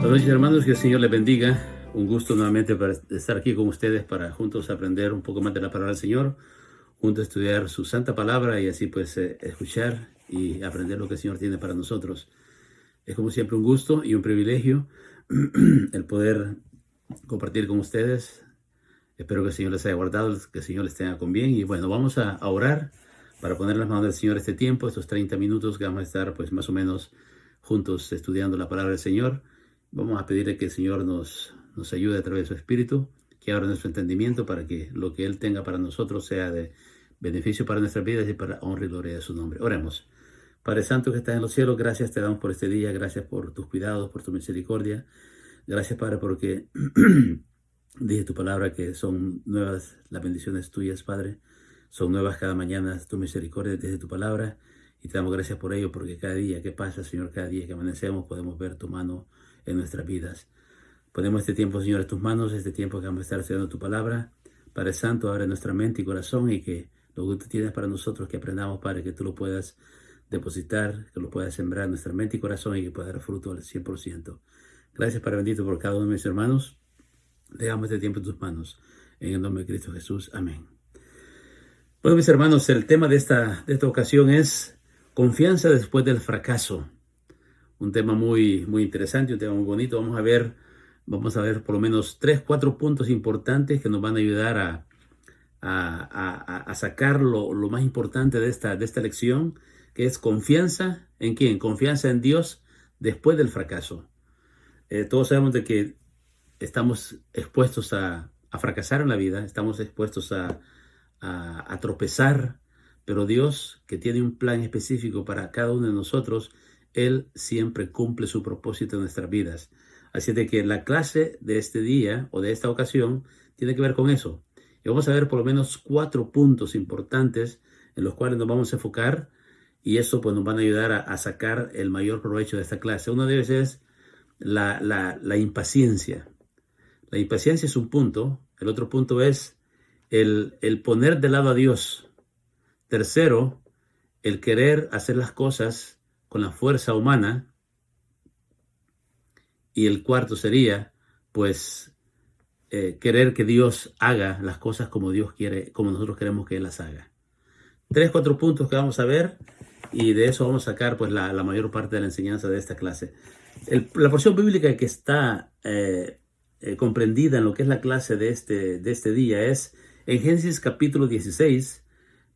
Buenas noches, hermanos, que el Señor les bendiga. Un gusto nuevamente para estar aquí con ustedes para juntos aprender un poco más de la palabra del Señor, juntos estudiar su santa palabra y así pues escuchar y aprender lo que el Señor tiene para nosotros. Es como siempre un gusto y un privilegio el poder compartir con ustedes. Espero que el Señor les haya guardado, que el Señor les tenga con bien. Y bueno, vamos a orar para poner las manos del Señor este tiempo, estos 30 minutos que vamos a estar pues más o menos juntos estudiando la palabra del Señor. Vamos a pedirle que el Señor nos ayude a través de su Espíritu, que abra nuestro entendimiento para que lo que Él tenga para nosotros sea de beneficio para nuestras vidas y para honra y gloria de su nombre. Oremos. Padre Santo que estás en los cielos, gracias te damos por este día, gracias por tus cuidados, por tu misericordia. Gracias, Padre, porque dije tu palabra que son nuevas las bendiciones tuyas, Padre. Son nuevas cada mañana tu misericordia desde tu palabra. Y te damos gracias por ello, porque cada día que pasa, Señor, cada día que amanecemos, podemos ver tu mano en nuestras vidas. Ponemos este tiempo, Señor, en tus manos, este tiempo que vamos a estar estudiando tu palabra. Padre Santo, abre nuestra mente y corazón y que lo que tú tienes para nosotros, que aprendamos, Padre, que tú lo puedas depositar, que lo puedas sembrar en nuestra mente y corazón y que pueda dar fruto al 100%. Gracias, Padre bendito, por cada uno de mis hermanos. Dejamos este tiempo en tus manos. En el nombre de Cristo Jesús. Amén. Bueno, mis hermanos, el tema de esta ocasión es confianza después del fracaso. Un tema muy interesante, un tema muy bonito. Vamos a ver por lo menos 3-4 puntos importantes que nos van a ayudar a sacar lo más importante de esta lección, que es confianza en ¿quién? Confianza en Dios después del fracaso. Todos sabemos de que estamos expuestos a fracasar en la vida, estamos expuestos a tropezar, pero Dios, que tiene un plan específico para cada uno de nosotros, Él siempre cumple su propósito en nuestras vidas. Así de que la clase de este día o de esta ocasión tiene que ver con eso. Y vamos a ver por lo menos 4 puntos importantes en los cuales nos vamos a enfocar y eso pues nos van a ayudar a sacar el mayor provecho de esta clase. Uno de ellos es la impaciencia. La impaciencia es un punto. El otro punto es el poner de lado a Dios. Tercero, el querer hacer las cosas con la fuerza humana. Y el cuarto sería, pues, querer que Dios haga las cosas como Dios quiere, como nosotros queremos que Él las haga. 3-4 puntos que vamos a ver y de eso vamos a sacar pues la mayor parte de la enseñanza de esta clase. La porción bíblica que está comprendida en lo que es la clase de este día es en Génesis capítulo 16,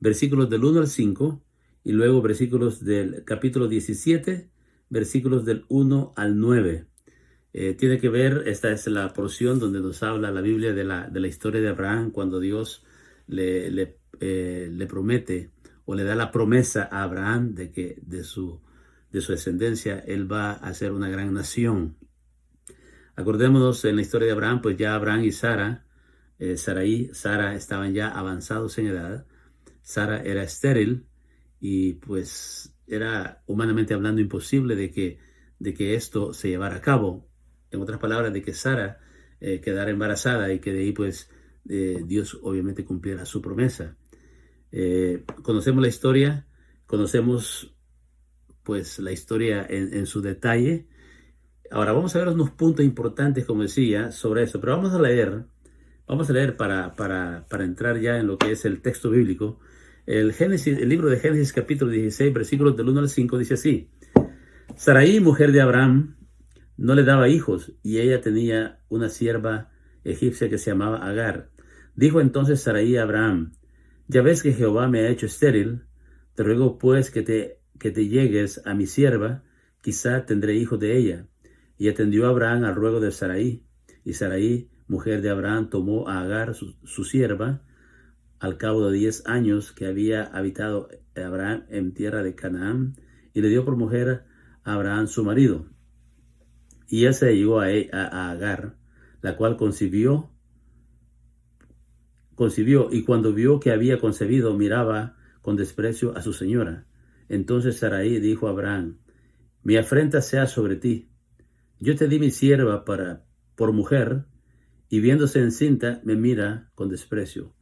versículos del 1 al 5 y luego versículos del capítulo 17, versículos del 1 al 9. Tiene que ver, esta es la porción donde nos habla la Biblia de la historia de Abraham cuando Dios le promete o le da la promesa a Abraham de que de su descendencia él va a ser una gran nación. Acordémonos en la historia de Abraham, pues ya Abraham y Sara estaban ya avanzados en edad. Sara era estéril y pues era humanamente hablando imposible de que esto se llevara a cabo. En otras palabras, de que Sara quedara embarazada y que de ahí pues Dios obviamente cumpliera su promesa. Conocemos la historia, conocemos pues la historia en su detalle. Ahora vamos a ver unos puntos importantes, como decía, sobre eso, pero vamos a leer para entrar ya en lo que es el texto bíblico. El libro de Génesis capítulo 16, versículos del 1 al 5 dice así: Sarai, mujer de Abraham, no le daba hijos y ella tenía una sierva egipcia que se llamaba Agar. Dijo entonces Sarai a Abraham: ya ves que Jehová me ha hecho estéril, te ruego pues que te llegues a mi sierva, quizá tendré hijos de ella. Y atendió Abraham al ruego de Sarai, y Sarai, mujer de Abraham, tomó a Agar, su sierva, al cabo de 10 años que había habitado Abraham en tierra de Canaán, y le dio por mujer a Abraham su marido. Y él se llegó a Agar, la cual concibió, y cuando vio que había concebido, miraba con desprecio a su señora. Entonces Sarai dijo a Abraham: mi afrenta sea sobre ti. Yo te di mi sierva por mujer, y viéndose encinta, me mira con desprecio.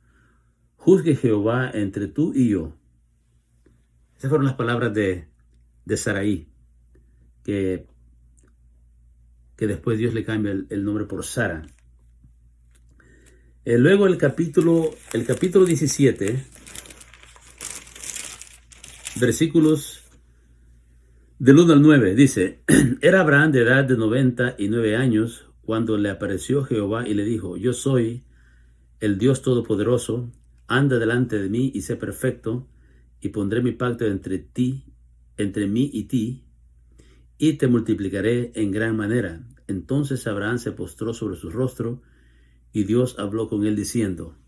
Juzgue Jehová entre tú y yo. Esas fueron las palabras de Sarai, que que después Dios le cambia el nombre por Sara. Luego el capítulo 17, versículos del 1 al 9, dice: Era Abraham de edad de 99 años cuando le apareció Jehová y le dijo: Yo soy el Dios Todopoderoso, anda delante de mí y sé perfecto, y pondré mi pacto entre mí y ti, y te multiplicaré en gran manera. Entonces Abraham se postró sobre su rostro, y Dios habló con él diciendo: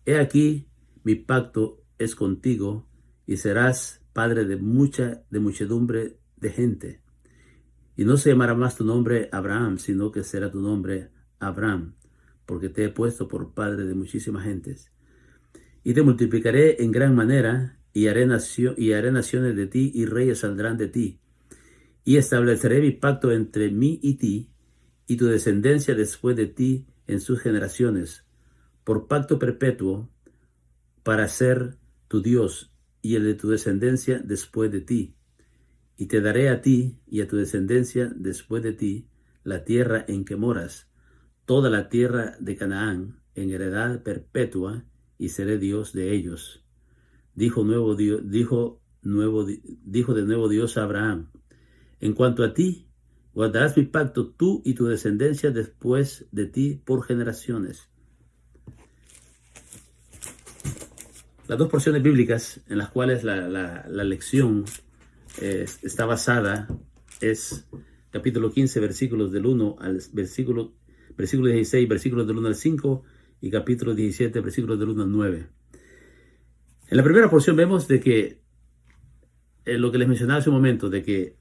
He aquí, mi pacto es contigo, y serás padre de muchedumbre de gente. Y no se llamará más tu nombre Abraham, sino que será tu nombre Abram, porque te he puesto por padre de muchísimas gentes. Y te multiplicaré en gran manera, y haré naciones de ti, y reyes saldrán de ti. Y estableceré mi pacto entre mí y ti, y tu descendencia después de ti en sus generaciones, por pacto perpetuo, para ser tu Dios, y el de tu descendencia después de ti. Y te daré a ti y a tu descendencia después de ti la tierra en que moras, toda la tierra de Canaán, en heredad perpetua, y seré Dios de ellos. Dijo de nuevo Dios a Abraham: En cuanto a ti, guardarás mi pacto tú y tu descendencia después de ti por generaciones. Las dos porciones bíblicas en las cuales la lección está basada es capítulo 15, versículos del 1 al versículo 16, versículos del 1 al 5, y capítulo 17, versículos del 1 al 9. En la primera porción vemos de que lo que les mencionaba hace un momento, de que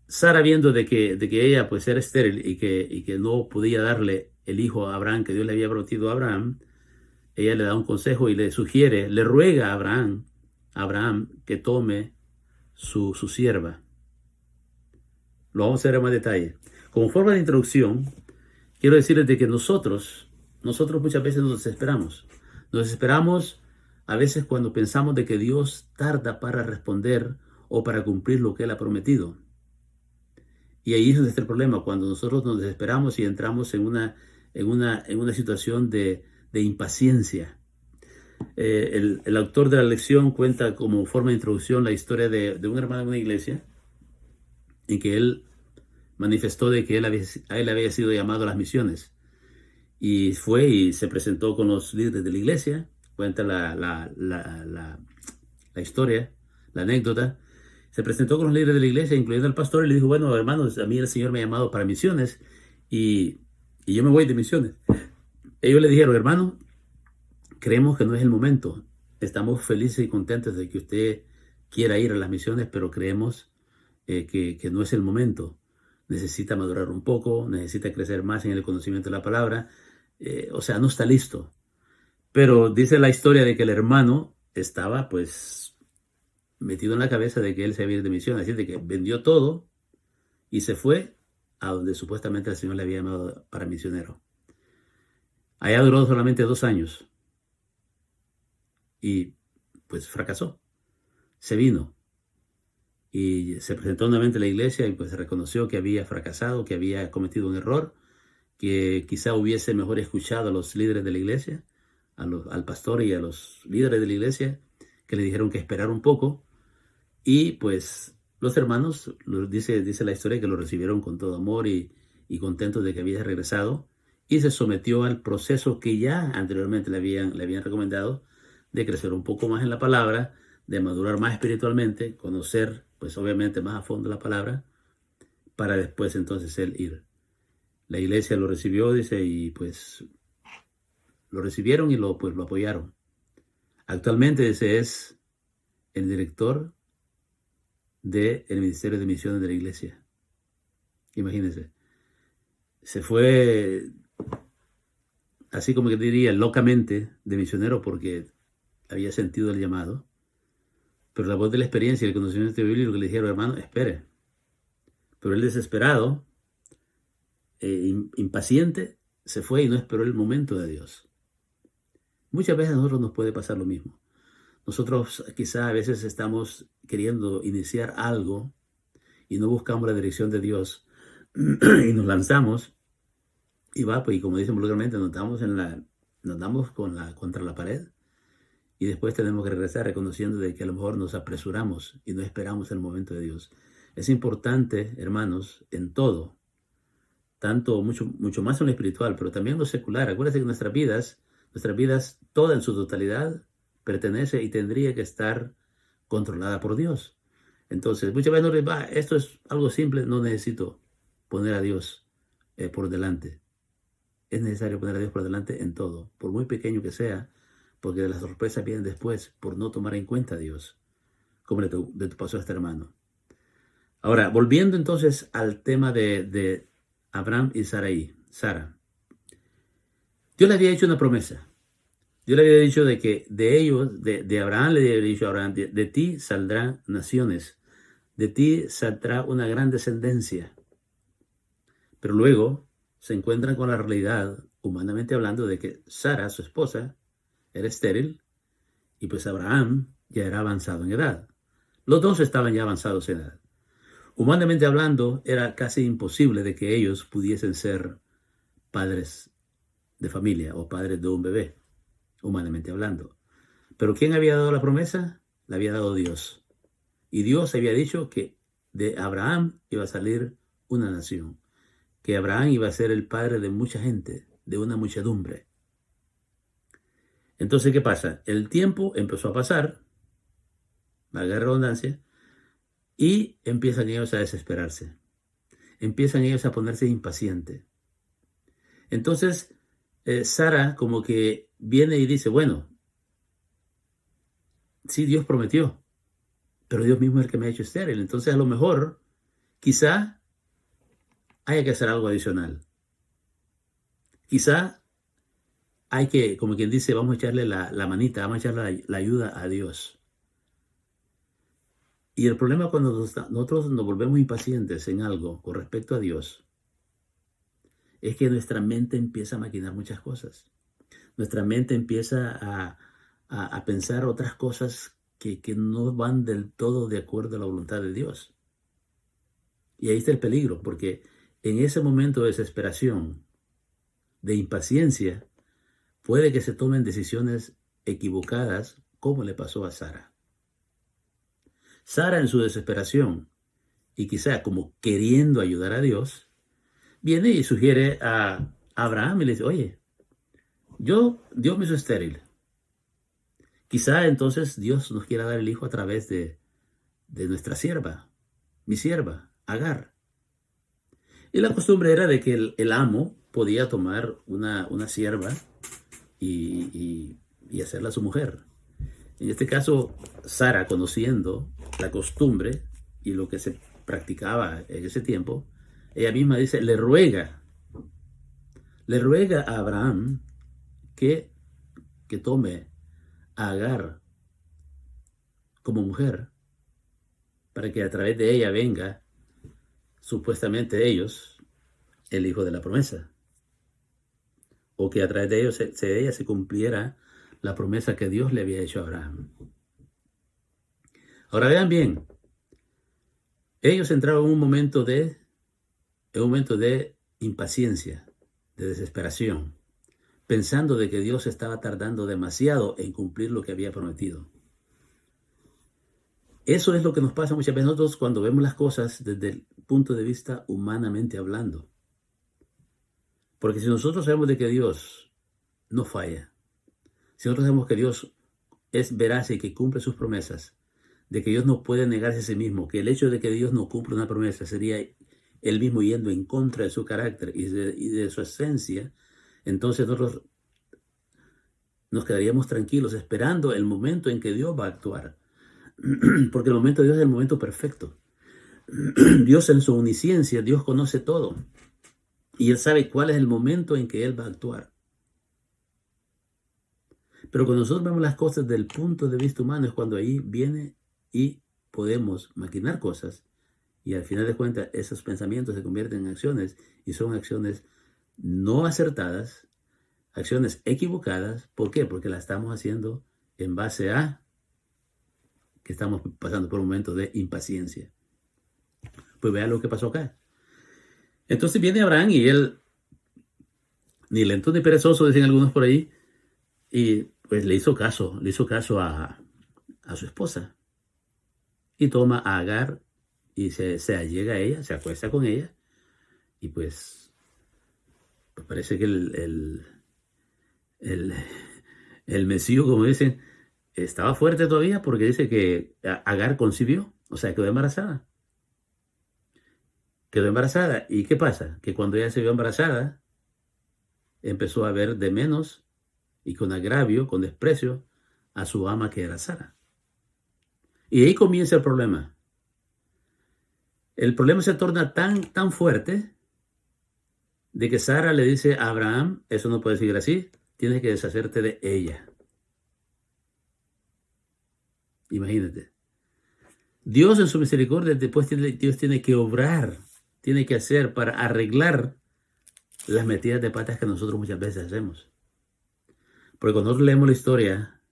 Sara, viendo de que ella pues era estéril y que no podía darle el hijo a Abraham que Dios le había prometido a Abraham, ella le da un consejo y le ruega a Abraham que tome su sierva. Lo vamos a ver en más detalle. Como forma de introducción, quiero decirles de que nosotros muchas veces nos desesperamos. Nos desesperamos a veces cuando pensamos de que Dios tarda para responder o para cumplir lo que Él ha prometido. Y ahí es donde está el problema, cuando nosotros nos desesperamos y entramos en una situación de impaciencia. El autor de la lección cuenta como forma de introducción la historia de un hermano de una iglesia en que él manifestó de que él había sido llamado a las misiones. Y fue y se presentó con los líderes de la iglesia. Cuenta la historia, la anécdota. Se presentó con los líderes de la iglesia, incluyendo al pastor, y le dijo: bueno, hermanos, a mí el Señor me ha llamado para misiones y yo me voy de misiones. Ellos le dijeron: hermano, creemos que no es el momento. Estamos felices y contentos de que usted quiera ir a las misiones, pero creemos que no es el momento. Necesita madurar un poco, necesita crecer más en el conocimiento de la palabra. O sea, no está listo. Pero dice la historia de que el hermano estaba pues metido en la cabeza de que él se había ido de misión, así de que vendió todo y se fue a donde supuestamente el Señor le había llamado para misionero. Allá duró solamente 2 años y pues fracasó. Se vino y se presentó nuevamente a la iglesia y pues reconoció que había fracasado, que había cometido un error, que quizá hubiese mejor escuchado a los líderes de la iglesia, al pastor y a los líderes de la iglesia, que le dijeron que esperara un poco. Y pues los hermanos, dice la historia, que lo recibieron con todo amor y contentos de que había regresado, y se sometió al proceso que ya anteriormente le habían recomendado, de crecer un poco más en la palabra, de madurar más espiritualmente, conocer pues obviamente más a fondo la palabra, para después entonces él ir. La iglesia lo recibió, dice, y pues lo recibieron y lo apoyaron. Actualmente ese es el director del Ministerio de Misiones de la iglesia. Imagínense. Se fue, así como que diría, locamente de misionero porque había sentido el llamado. Pero la voz de la experiencia y el conocimiento bíblico le dijeron: hermano, espere. Pero él, desesperado, impaciente, se fue y no esperó el momento de Dios. Muchas veces a nosotros nos puede pasar lo mismo. Nosotros quizá a veces estamos queriendo iniciar algo y no buscamos la dirección de Dios y nos lanzamos y pues, y como dicen vulgarmente, nos damos contra la pared y después tenemos que regresar reconociendo de que a lo mejor nos apresuramos y no esperamos el momento de Dios. Es importante, hermanos, en todo, tanto mucho más en lo espiritual, pero también en lo secular. Acuérdense que nuestras vidas, toda en su totalidad, pertenece y tendría que estar controlada por Dios. Entonces, muchas veces nos dicen, esto es algo simple, no necesito poner a Dios por delante. Es necesario poner a Dios por delante en todo, por muy pequeño que sea, porque las sorpresas vienen después por no tomar en cuenta a Dios, como le pasó a este hermano. Ahora, volviendo entonces al tema de Abraham y Sara. Dios le había hecho una promesa. Dios le había dicho de que de ellos, de Abraham, le había dicho a Abraham, de ti saldrán naciones, de ti saldrá una gran descendencia. Pero luego se encuentran con la realidad, humanamente hablando, de que Sara, su esposa, era estéril y pues Abraham ya era avanzado en edad. Los dos estaban ya avanzados en edad. Humanamente hablando, era casi imposible de que ellos pudiesen ser padres de familia o padres de un bebé, humanamente hablando. Pero ¿quién había dado la promesa? La había dado Dios. Y Dios había dicho que de Abraham iba a salir una nación, que Abraham iba a ser el padre de mucha gente, de una muchedumbre. Entonces, ¿qué pasa? El tiempo empezó a pasar, valga la redundancia, y empiezan ellos a desesperarse. Empiezan ellos a ponerse impacientes. Entonces, Sara como que viene y dice, bueno, sí, Dios prometió, pero Dios mismo es el que me ha hecho estéril. Entonces, a lo mejor, quizá haya que hacer algo adicional. Quizá hay que, como quien dice, vamos a echarle la manita, vamos a echarle la ayuda a Dios. Y el problema cuando nosotros nos volvemos impacientes en algo con respecto a Dios, es que nuestra mente empieza a maquinar muchas cosas. Nuestra mente empieza a pensar otras cosas que no van del todo de acuerdo a la voluntad de Dios. Y ahí está el peligro, porque en ese momento de desesperación, de impaciencia, puede que se tomen decisiones equivocadas, como le pasó a Sara. Sara, en su desesperación, y quizá como queriendo ayudar a Dios, viene y sugiere a Abraham y le dice, oye, Dios me hizo estéril. Quizá entonces Dios nos quiera dar el hijo a través de nuestra sierva, mi sierva, Agar. Y la costumbre era de que el amo podía tomar una sierva y hacerla su mujer. En este caso, Sara, conociendo la costumbre y lo que se practicaba en ese tiempo, ella misma dice, le ruega a Abraham que tome a Agar como mujer para que a través de ella venga, supuestamente ellos, el hijo de la promesa. O que a través de ellos, ella se cumpliera la promesa que Dios le había hecho a Abraham. Ahora vean bien, ellos entraron en un momento de impaciencia, de desesperación, pensando de que Dios estaba tardando demasiado en cumplir lo que había prometido. Eso es lo que nos pasa muchas veces nosotros cuando vemos las cosas desde el punto de vista humanamente hablando. Porque si nosotros sabemos de que Dios no falla, si nosotros sabemos que Dios es veraz y que cumple sus promesas, de que Dios no puede negarse a sí mismo, que el hecho de que Dios no cumpla una promesa sería él mismo yendo en contra de su carácter y de su esencia, entonces nosotros nos quedaríamos tranquilos esperando el momento en que Dios va a actuar. Porque el momento de Dios es el momento perfecto. Dios en su omnisciencia, Dios conoce todo. Y Él sabe cuál es el momento en que Él va a actuar. Pero cuando nosotros vemos las cosas desde el punto de vista humano es cuando ahí viene y podemos maquinar cosas. Y al final de cuentas esos pensamientos se convierten en acciones y son acciones no acertadas, acciones equivocadas. ¿Por qué? Porque las estamos haciendo en base a que estamos pasando por un momento de impaciencia. Pues vea lo que pasó acá. Entonces viene Abraham y él, ni lento ni perezoso, dicen algunos por ahí, y pues le hizo caso a su esposa. Y toma a Agar y se allega a ella, se acuesta con ella, y pues parece que el Mesías, como dicen, estaba fuerte todavía porque dice que Agar concibió, o sea, quedó embarazada. Quedó embarazada. ¿Y qué pasa? Que cuando ella se vio embarazada, empezó a ver de menos y con agravio, con desprecio, a su ama que era Sara. Y ahí comienza el problema. El problema se torna tan fuerte de que Sara le dice a Abraham, eso no puede seguir así, tienes que deshacerte de ella. Imagínate. Dios en su misericordia, después Dios tiene que obrar, tiene que hacer para arreglar las metidas de patas que nosotros muchas veces hacemos. Porque cuando nosotros leemos la historia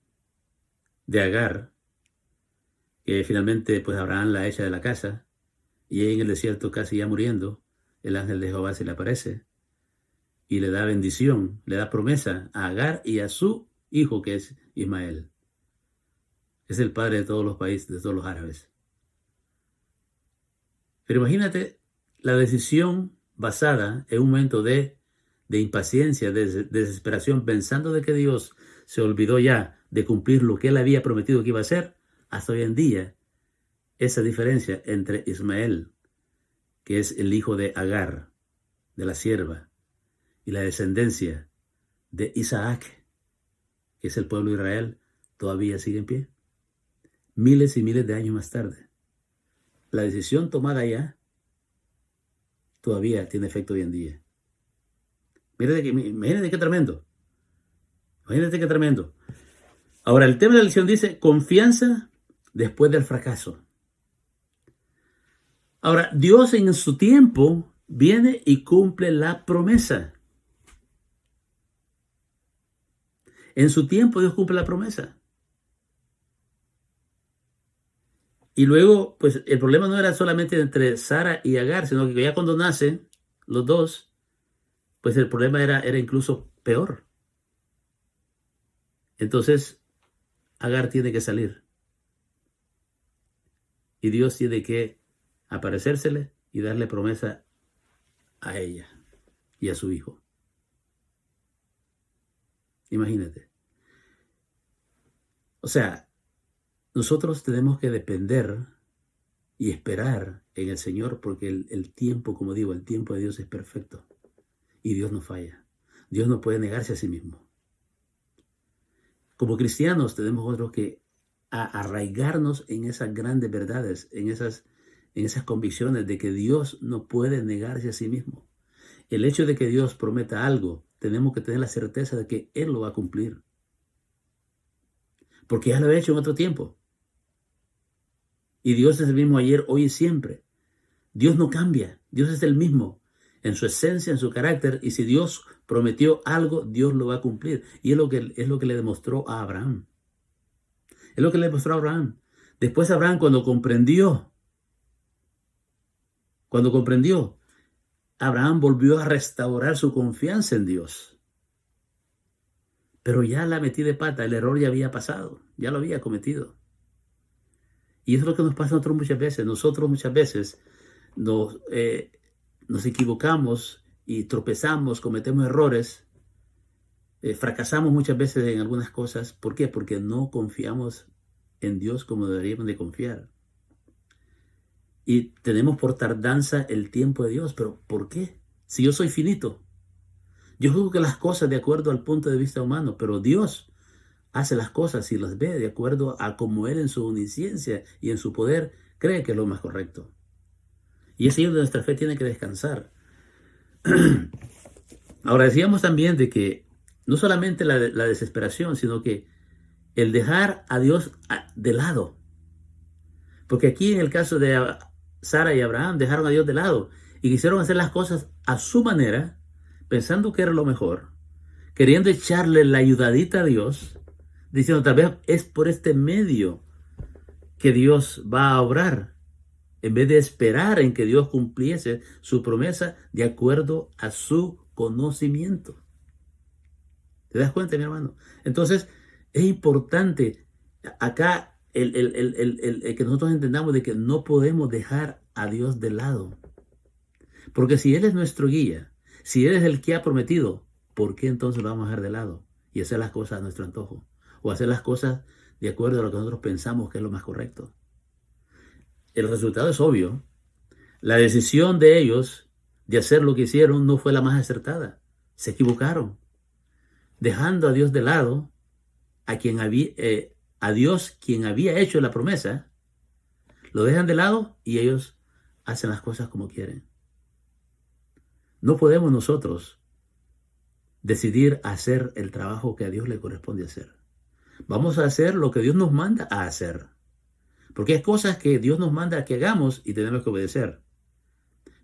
de Agar, que finalmente pues Abraham la echa de la casa, y ella en el desierto casi ya muriendo, el ángel de Jehová se le aparece y le da bendición, le da promesa a Agar y a su hijo que es Ismael. Es el padre de todos los países, de todos los árabes. Pero imagínate la decisión basada en un momento de impaciencia, de desesperación, pensando de que Dios se olvidó ya de cumplir lo que él había prometido que iba a hacer, hasta hoy en día, esa diferencia entre Ismael, que es el hijo de Agar, de la sierva, y la descendencia de Isaac, que es el pueblo de Israel, todavía sigue en pie. Miles y miles de años más tarde. La decisión tomada ya todavía tiene efecto hoy en día. Imagínate qué tremendo. Imagínate qué tremendo. Ahora, el tema de la lección dice confianza después del fracaso. Ahora, Dios en su tiempo viene y cumple la promesa. En su tiempo Dios cumple la promesa. Y luego, pues el problema no era solamente entre Sara y Agar, sino que ya cuando nacen los dos, pues el problema era incluso peor. Entonces, Agar tiene que salir. Y Dios tiene que aparecérsele y darle promesa a ella y a su hijo. Imagínate. O sea, nosotros tenemos que depender y esperar en el Señor porque el tiempo, como digo, el tiempo de Dios es perfecto. Y Dios no falla. Dios no puede negarse a sí mismo. Como cristianos tenemos nosotros que arraigarnos en esas grandes verdades, en esas convicciones de que Dios no puede negarse a sí mismo. El hecho de que Dios prometa algo, tenemos que tener la certeza de que Él lo va a cumplir. Porque ya lo ha hecho en otro tiempo. Y Dios es el mismo ayer, hoy y siempre. Dios no cambia. Dios es el mismo en su esencia, en su carácter. Y si Dios prometió algo, Dios lo va a cumplir. Y es lo que le demostró a Abraham. Es lo que le demostró a Abraham. Después Abraham cuando comprendió, Abraham volvió a restaurar su confianza en Dios. Pero ya la metí de pata, el error ya había pasado, ya lo había cometido. Y eso es lo que nos pasa a nosotros muchas veces. Nosotros muchas veces nos equivocamos y tropezamos, cometemos errores, fracasamos muchas veces en algunas cosas. ¿Por qué? Porque no confiamos en Dios como deberíamos de confiar. Y tenemos por tardanza el tiempo de Dios. ¿Pero por qué? Si yo soy finito. Yo juzgo que las cosas de acuerdo al punto de vista humano, pero Dios hace las cosas y las ve de acuerdo a como Él en su omnisciencia y en su poder cree que es lo más correcto. Y es ahí donde nuestra fe tiene que descansar. Ahora decíamos también de que no solamente la desesperación, sino que el dejar a Dios de lado. Porque aquí en el caso de Sara y Abraham dejaron a Dios de lado y quisieron hacer las cosas a su manera, pensando que era lo mejor, queriendo echarle la ayudadita a Dios, diciendo tal vez es por este medio que Dios va a obrar en vez de esperar en que Dios cumpliese su promesa de acuerdo a su conocimiento. ¿Te das cuenta, mi hermano? Entonces, es importante acá el que nosotros entendamos de que no podemos dejar a Dios de lado. Porque si Él es nuestro guía, si Él es el que ha prometido, ¿por qué entonces lo vamos a dejar de lado y hacer las cosas a nuestro antojo? O hacer las cosas de acuerdo a lo que nosotros pensamos que es lo más correcto. El resultado es obvio. La decisión de ellos de hacer lo que hicieron no fue la más acertada. Se equivocaron, dejando a Dios de lado, a Dios quien había hecho la promesa, lo dejan de lado y ellos hacen las cosas como quieren. No podemos nosotros decidir hacer el trabajo que a Dios le corresponde hacer. Vamos a hacer lo que Dios nos manda a hacer. Porque hay cosas que Dios nos manda a que hagamos y tenemos que obedecer.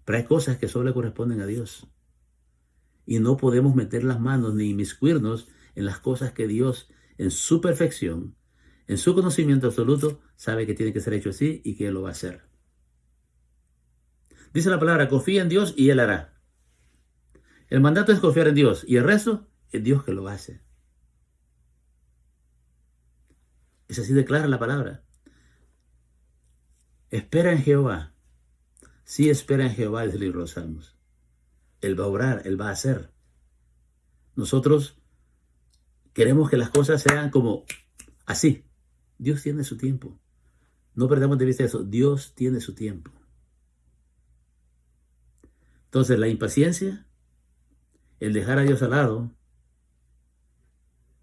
Pero hay cosas que solo le corresponden a Dios. Y no podemos meter las manos ni inmiscuirnos en las cosas que Dios, en su perfección, en su conocimiento absoluto, sabe que tiene que ser hecho así y que Él lo va a hacer. Dice la palabra, confía en Dios y Él hará. El mandato es confiar en Dios y el resto es Dios que lo hace. Es así de clara la palabra. Espera en Jehová. Sí, espera en Jehová, dice el libro de los Salmos. Él va a obrar, Él va a hacer. Nosotros queremos que las cosas sean como así. Dios tiene su tiempo. No perdamos de vista eso. Dios tiene su tiempo. Entonces, la impaciencia, el dejar a Dios al lado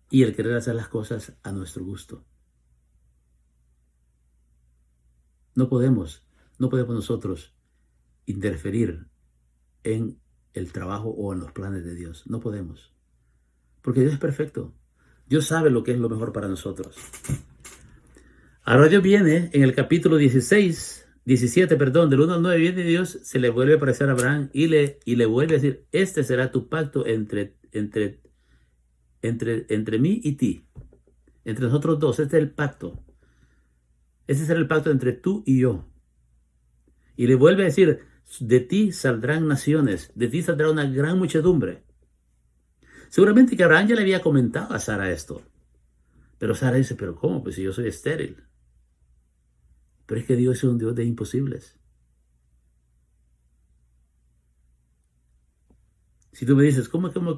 y el querer hacer las cosas a nuestro gusto. No podemos nosotros interferir en el trabajo o en los planes de Dios. No podemos. Porque Dios es perfecto. Dios sabe lo que es lo mejor para nosotros. Ahora Dios viene en el capítulo 17, del 1 al 9, viene Dios, se le vuelve a aparecer a Abraham y le vuelve a decir, este será tu pacto entre mí y ti. Entre nosotros dos, este es el pacto. Este será el pacto entre tú y yo. Y le vuelve a decir, de ti saldrán naciones, de ti saldrá una gran muchedumbre. Seguramente que Abraham ya le había comentado a Sara esto. Pero Sara dice, pero ¿cómo? Pues si yo soy estéril. Pero es que Dios es un Dios de imposibles. Si tú me dices,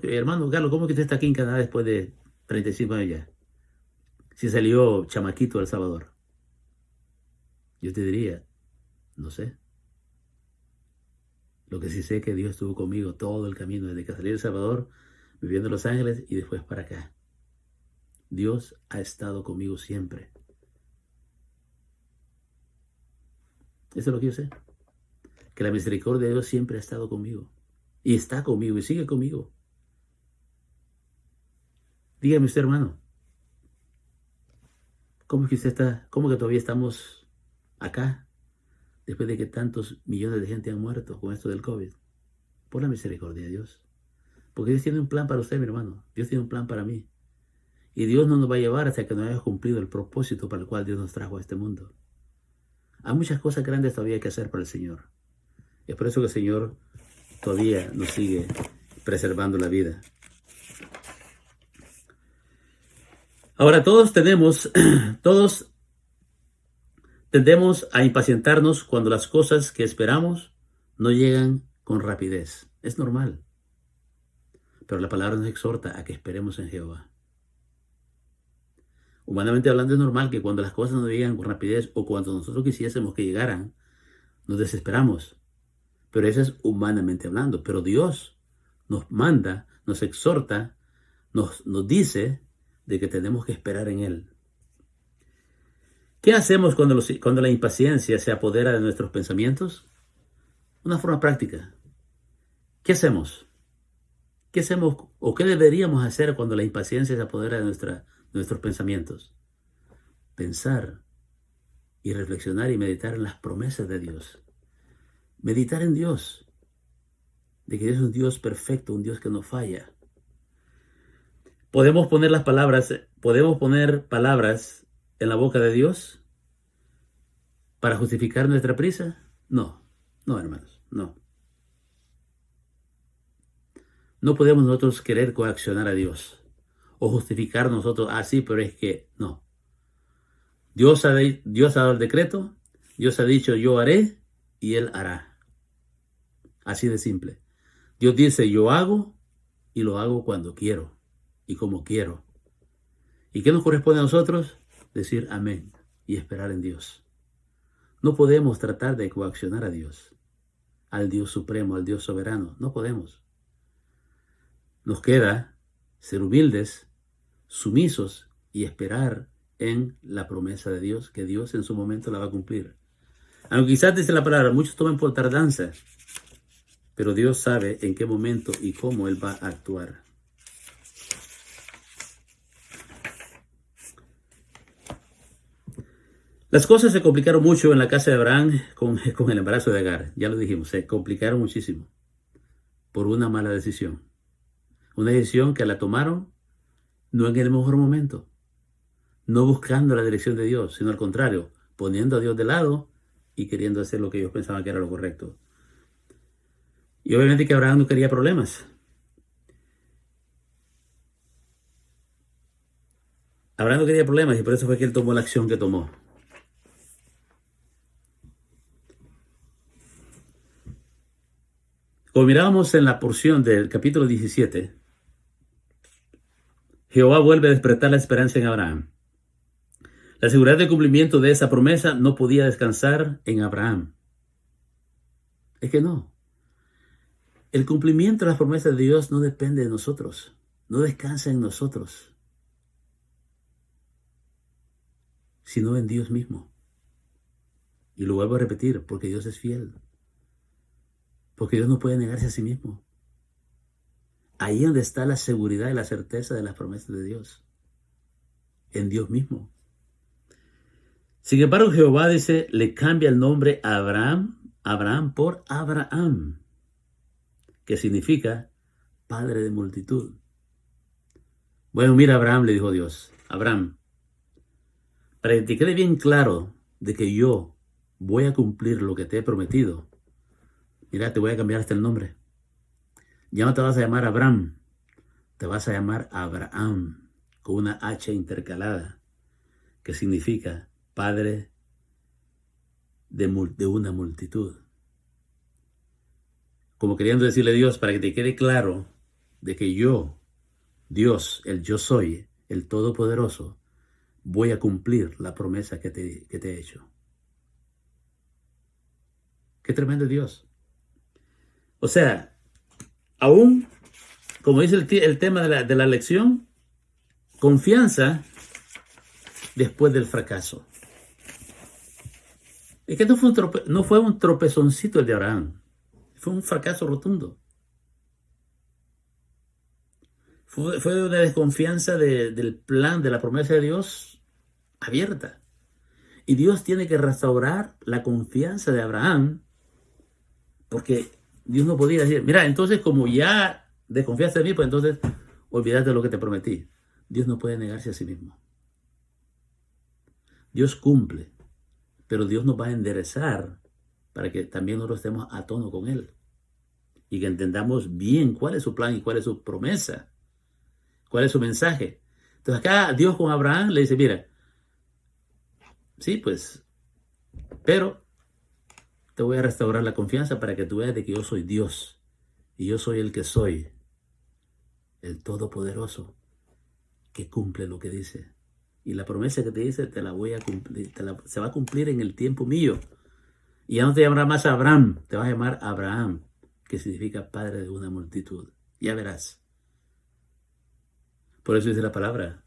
hermano Carlos, ¿cómo que usted está aquí en Canadá después de 35 años ya? Si salió chamaquito de El Salvador. Yo te diría, no sé. Lo que sí sé es que Dios estuvo conmigo todo el camino, desde que salí de El Salvador, viviendo en Los Ángeles y después para acá. Dios ha estado conmigo siempre. Eso es lo que yo sé. Que la misericordia de Dios siempre ha estado conmigo. Y está conmigo y sigue conmigo. Dígame usted, hermano. ¿Cómo es que usted está? ¿Cómo que todavía estamos acá? Después de que tantos millones de gente han muerto con esto del COVID. Por la misericordia de Dios. Porque Dios tiene un plan para usted, mi hermano. Dios tiene un plan para mí. Y Dios no nos va a llevar hasta que no haya cumplido el propósito para el cual Dios nos trajo a este mundo. Hay muchas cosas grandes todavía que hacer para el Señor. Es por eso que el Señor todavía nos sigue preservando la vida. Ahora todos tendemos a impacientarnos cuando las cosas que esperamos no llegan con rapidez. Es normal. Pero la palabra nos exhorta a que esperemos en Jehová. Humanamente hablando es normal que cuando las cosas no llegan con rapidez o cuando nosotros quisiésemos que llegaran, nos desesperamos. Pero eso es humanamente hablando. Pero Dios nos manda, nos exhorta, nos dice de que tenemos que esperar en Él. ¿Qué hacemos cuando la impaciencia se apodera de nuestros pensamientos? Una forma práctica. ¿Qué hacemos? ¿Qué hacemos o qué deberíamos hacer cuando la impaciencia se apodera de nuestros pensamientos? Pensar y reflexionar y meditar en las promesas de Dios. Meditar en Dios. De que Dios es un Dios perfecto, un Dios que no falla. Podemos poner palabras en la boca de Dios para justificar nuestra prisa. No, no, hermanos, no. No podemos nosotros querer coaccionar a Dios o justificar nosotros, sí, pero es que no. Dios ha dado el decreto, Dios ha dicho yo haré y Él hará. Así de simple. Dios dice yo hago y lo hago cuando quiero y como quiero. ¿Y qué nos corresponde a nosotros? Decir amén y esperar en Dios. No podemos tratar de coaccionar a Dios, al Dios supremo, al Dios soberano. No podemos. Nos queda ser humildes, sumisos y esperar en la promesa de Dios, que Dios en su momento la va a cumplir. Aunque quizás dice la palabra, muchos toman por tardanza, pero Dios sabe en qué momento y cómo Él va a actuar. Las cosas se complicaron mucho en la casa de Abraham con el embarazo de Agar. Ya lo dijimos, se complicaron muchísimo por una mala decisión. Una decisión que la tomaron no en el mejor momento, no buscando la dirección de Dios, sino al contrario, poniendo a Dios de lado y queriendo hacer lo que ellos pensaban que era lo correcto. Y obviamente que Abraham no quería problemas. Abraham no quería problemas y por eso fue que él tomó la acción que tomó. Como mirábamos en la porción del capítulo 17, Jehová vuelve a despertar la esperanza en Abraham. La seguridad de cumplimiento de esa promesa no podía descansar en Abraham. Es que no. El cumplimiento de las promesas de Dios no depende de nosotros, no descansa en nosotros, sino en Dios mismo. Y lo vuelvo a repetir, porque Dios es fiel. Porque Dios no puede negarse a sí mismo. Ahí es donde está la seguridad y la certeza de las promesas de Dios. En Dios mismo. Sin embargo, Jehová dice, le cambia el nombre a Abraham por Abraham, que significa padre de multitud. Bueno, mira, Abraham, le dijo Dios, Abraham, para que te quede bien claro de que yo voy a cumplir lo que te he prometido, mira, te voy a cambiar hasta el nombre. Ya no te vas a llamar Abraham, te vas a llamar Abraham, con una H intercalada, que significa padre de una multitud. Como queriendo decirle a Dios, para que te quede claro de que yo, Dios, el yo soy, el Todopoderoso, voy a cumplir la promesa que te he hecho. Qué tremendo Dios. O sea, aún, como dice el tema de la lección, confianza después del fracaso. Es que no fue un tropezoncito el de Abraham, fue un fracaso rotundo. Fue una desconfianza del plan, de la promesa de Dios abierta. Y Dios tiene que restaurar la confianza de Abraham, porque Dios no podía decir, mira, entonces como ya desconfiaste de mí, pues entonces olvídate de lo que te prometí. Dios no puede negarse a sí mismo. Dios cumple, pero Dios nos va a enderezar para que también nosotros estemos a tono con Él y que entendamos bien cuál es su plan y cuál es su promesa, cuál es su mensaje. Entonces acá Dios con Abraham le dice, mira, sí, pues, pero te voy a restaurar la confianza para que tú veas de que yo soy Dios y yo soy el que soy, el Todopoderoso, que cumple lo que dice. Y la promesa que te dice, te la voy a cumplir, se va a cumplir en el tiempo mío. Y ya no te llamarás más Abraham, te vas a llamar Abraham, que significa padre de una multitud. Ya verás. Por eso dice la palabra,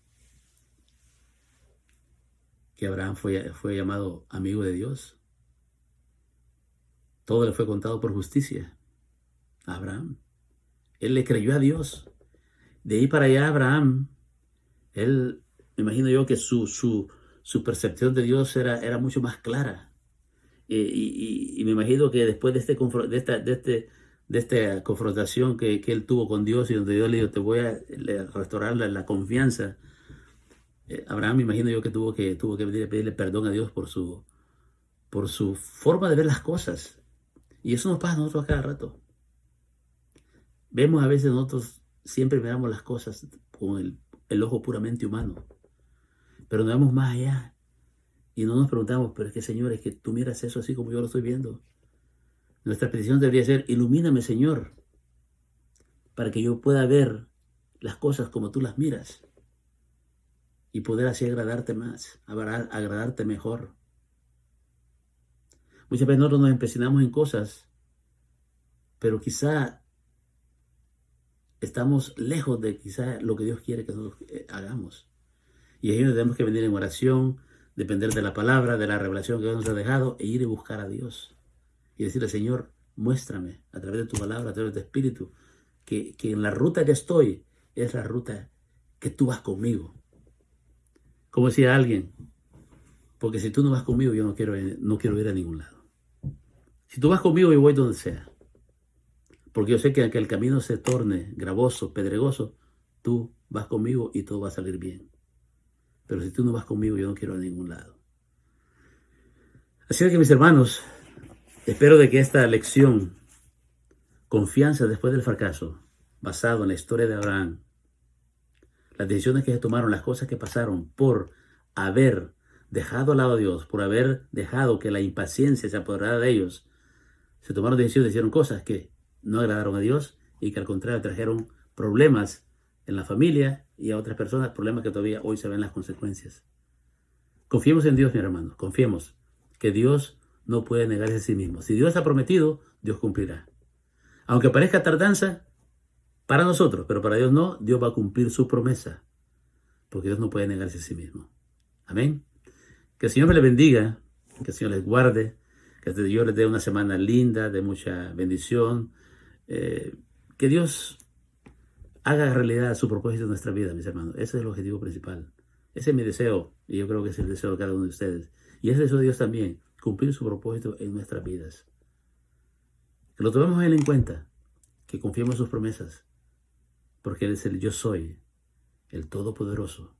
que Abraham fue llamado amigo de Dios. Todo le fue contado por justicia a Abraham. Él le creyó a Dios. De ahí para allá Abraham, él, me imagino yo que su percepción de Dios era mucho más clara. Y me imagino que después de esta confrontación que él tuvo con Dios y donde Dios le dijo, te voy a restaurar la confianza, Abraham me imagino yo que tuvo que pedirle perdón a Dios por por su forma de ver las cosas. Y eso nos pasa a nosotros a cada rato. Vemos a veces nosotros, siempre miramos las cosas con el ojo puramente humano, pero no vemos más allá. Y no nos preguntamos, pero es que Señor, es que tú miras eso así como yo lo estoy viendo. Nuestra petición debería ser, ilumíname Señor, para que yo pueda ver las cosas como tú las miras y poder así agradarte más, agradarte mejor. Muchas veces nosotros nos empecinamos en cosas, pero quizá estamos lejos de quizá lo que Dios quiere que nosotros hagamos. Y ahí tenemos que venir en oración, depender de la palabra, de la revelación que Dios nos ha dejado, e ir y buscar a Dios. Y decirle, Señor, muéstrame a través de tu palabra, a través de tu espíritu, que en la ruta que estoy es la ruta que tú vas conmigo. Como decía alguien, porque si tú no vas conmigo, yo no quiero ir a ningún lado. Si tú vas conmigo, yo voy donde sea. Porque yo sé que aunque el camino se torne gravoso, pedregoso, tú vas conmigo y todo va a salir bien. Pero si tú no vas conmigo, yo no quiero ir a ningún lado. Así que, mis hermanos, espero de que esta lección, confianza después del fracaso, basado en la historia de Abraham, las decisiones que se tomaron, las cosas que pasaron por haber dejado al lado a Dios, por haber dejado que la impaciencia se apoderara de ellos, se tomaron decisiones, hicieron cosas que no agradaron a Dios y que al contrario trajeron problemas en la familia y a otras personas, problemas que todavía hoy se ven las consecuencias. Confiemos en Dios, mi hermano, confiemos que Dios no puede negarse a sí mismo. Si Dios ha prometido, Dios cumplirá. Aunque parezca tardanza para nosotros, pero para Dios no, Dios va a cumplir su promesa, porque Dios no puede negarse a sí mismo. Amén. Que el Señor me les bendiga, que el Señor les guarde, que Dios les dé una semana linda, de mucha bendición, que Dios haga realidad su propósito en nuestra vida, mis hermanos. Ese es el objetivo principal. Ese es mi deseo, y yo creo que es el deseo de cada uno de ustedes. Y es el deseo de Dios también, cumplir su propósito en nuestras vidas. Que lo tomemos a Él en cuenta, que confiemos en sus promesas, porque Él es el yo soy, el Todopoderoso,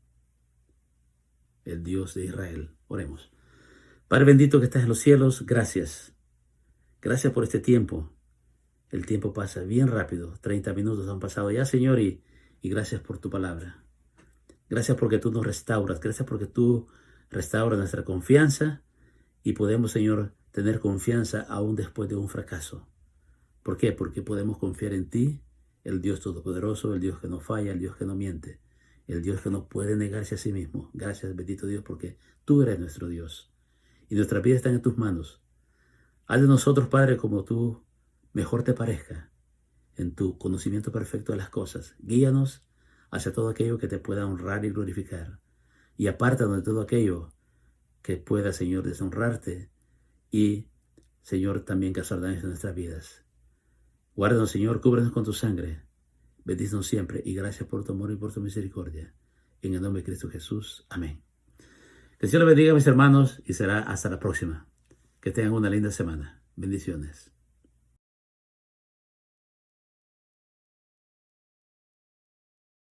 el Dios de Israel. Oremos. Padre bendito que estás en los cielos, gracias. Gracias por este tiempo. El tiempo pasa bien rápido. 30 minutos han pasado ya, Señor, y gracias por tu palabra. Gracias porque tú nos restauras. Gracias porque tú restauras nuestra confianza y podemos, Señor, tener confianza aún después de un fracaso. ¿Por qué? Porque podemos confiar en ti, el Dios Todopoderoso, el Dios que no falla, el Dios que no miente, el Dios que no puede negarse a sí mismo. Gracias, bendito Dios, porque tú eres nuestro Dios y nuestras vidas están en tus manos. Haz de nosotros, Padre, como tú mejor te parezca, en tu conocimiento perfecto de las cosas. Guíanos hacia todo aquello que te pueda honrar y glorificar. Y apártanos de todo aquello que pueda, Señor, deshonrarte y, Señor, también causar daños en nuestras vidas. Guárdanos, Señor, cúbrenos con tu sangre. Bendícenos siempre y gracias por tu amor y por tu misericordia. En el nombre de Cristo Jesús. Amén. Que el Señor les bendiga, mis hermanos, y será hasta la próxima. Que tengan una linda semana. Bendiciones.